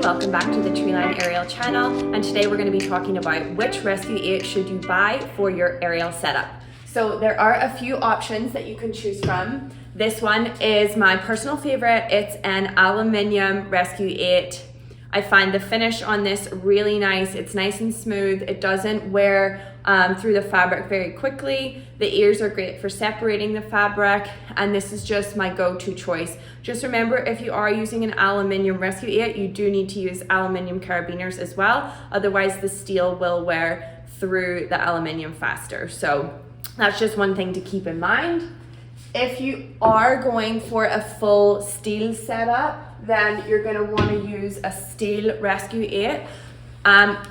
welcome back to the Treeline Aerial channel, and today we're going to be talking about which rescue 8 should you buy for your aerial setup. So there are a few options that you can choose from. This one is my personal favorite. It's an aluminium rescue 8. I find the finish on this really nice. It's nice and smooth. It doesn't wear through the fabric very quickly. The ears are great for separating the fabric, and this is just my go-to choice. Just remember, if you are using an aluminium rescue 8, you do need to use aluminium carabiners as well. Otherwise, the steel will wear through the aluminium faster. So that's just one thing to keep in mind. If you are going for a full steel setup, then you're going to want to use a steel rescue 8.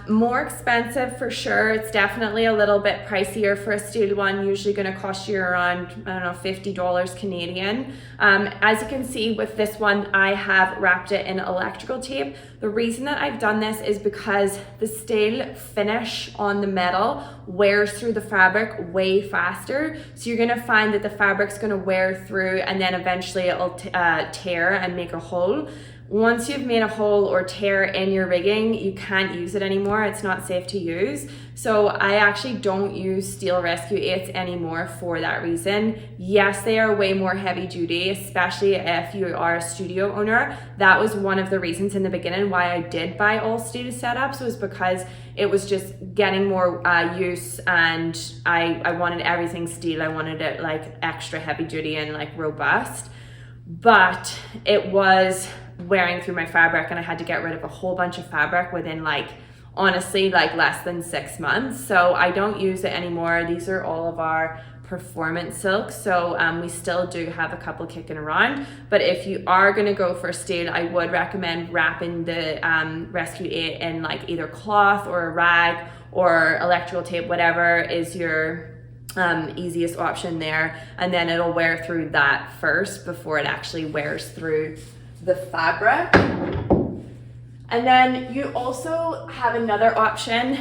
More expensive for sure. It's definitely a little bit pricier for a steel one, usually going to cost you around, I don't know, $50 Canadian. As you can see with this one, I have wrapped it in electrical tape. The reason that I've done this is because the steel finish on the metal wears through the fabric way faster. So you're going to find that the fabric's going to wear through, and then eventually it'll tear and make a hole. Once you've made a hole or tear in your rigging, you can't use it anymore. It's not safe to use. So I actually don't use steel rescue 8s anymore for that reason. Yes, they are way more heavy duty, especially if you are a studio owner. That was one of the reasons in the beginning why I did buy all steel setups, was because it was just getting more use, and I wanted everything steel. I wanted it like extra heavy duty and like robust. But it was wearing through my fabric, and I had to get rid of a whole bunch of fabric within honestly less than 6 months. So I don't use it anymore. These are all of our performance silks, so we still do have a couple kicking around. But if you are going to go for steel, I would recommend wrapping the rescue 8 in either cloth or a rag or electrical tape, whatever is your easiest option there, and then it'll wear through that first before it actually wears through the fabric. And then you also have another option,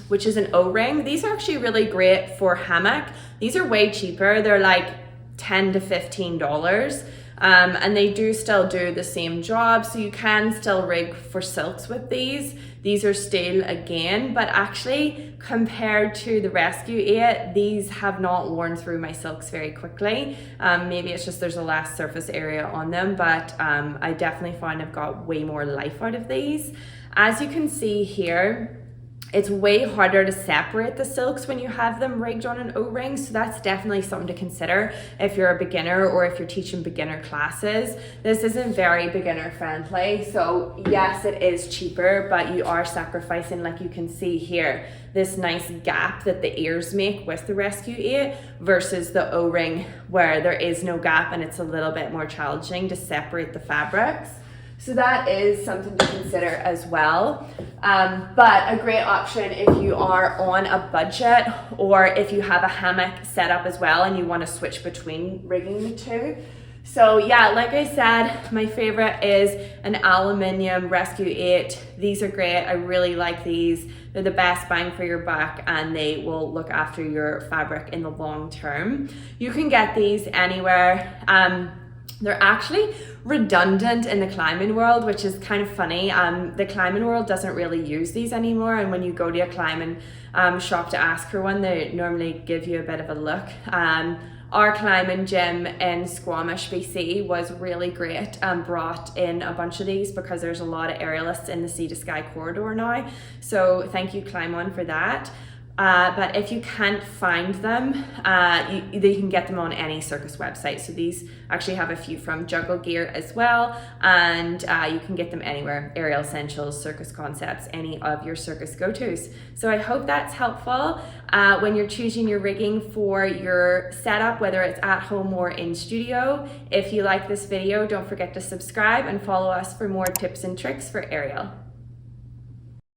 which is an O-ring. These are actually really great for hammock. These are way cheaper. They're like $10 to $15. And they do still do the same job, so you can still rig for silks with these. These are steel again, but actually compared to the Rescue 8, these have not worn through my silks very quickly. Maybe it's just there's a less surface area on them, but I definitely find I've got way more life out of these. As you can see here, it's way harder to separate the silks when you have them rigged on an O-ring, so that's definitely something to consider if you're a beginner or if you're teaching beginner classes. This isn't very beginner friendly, so yes, it is cheaper, but you are sacrificing, like you can see here, this nice gap that the ears make with the Rescue 8 versus the O-ring where there is no gap and it's a little bit more challenging to separate the fabrics. So that is something to consider as well. But a great option if you are on a budget, or if you have a hammock set up as well and you want to switch between rigging the two. So yeah, like I said, my favorite is an aluminium Rescue 8. These are great. I really like these. They're the best bang for your buck, and they will look after your fabric in the long term. You can get these anywhere. They're actually redundant in the climbing world, which is kind of funny. The climbing world doesn't really use these anymore, and when you go to a climbing shop to ask for one, they normally give you a bit of a look. Our climbing gym in Squamish, BC was really great and brought in a bunch of these because there's a lot of aerialists in the Sea to Sky corridor now. So thank you, Climb On, for that. But if you can't find them, you can get them on any circus website. So these actually have a few from Juggle Gear as well, and you can get them anywhere. Aerial Essentials, Circus Concepts, any of your circus go-tos. So I hope that's helpful when you're choosing your rigging for your setup, whether it's at home or in studio. If you like this video, don't forget to subscribe and follow us for more tips and tricks for aerial.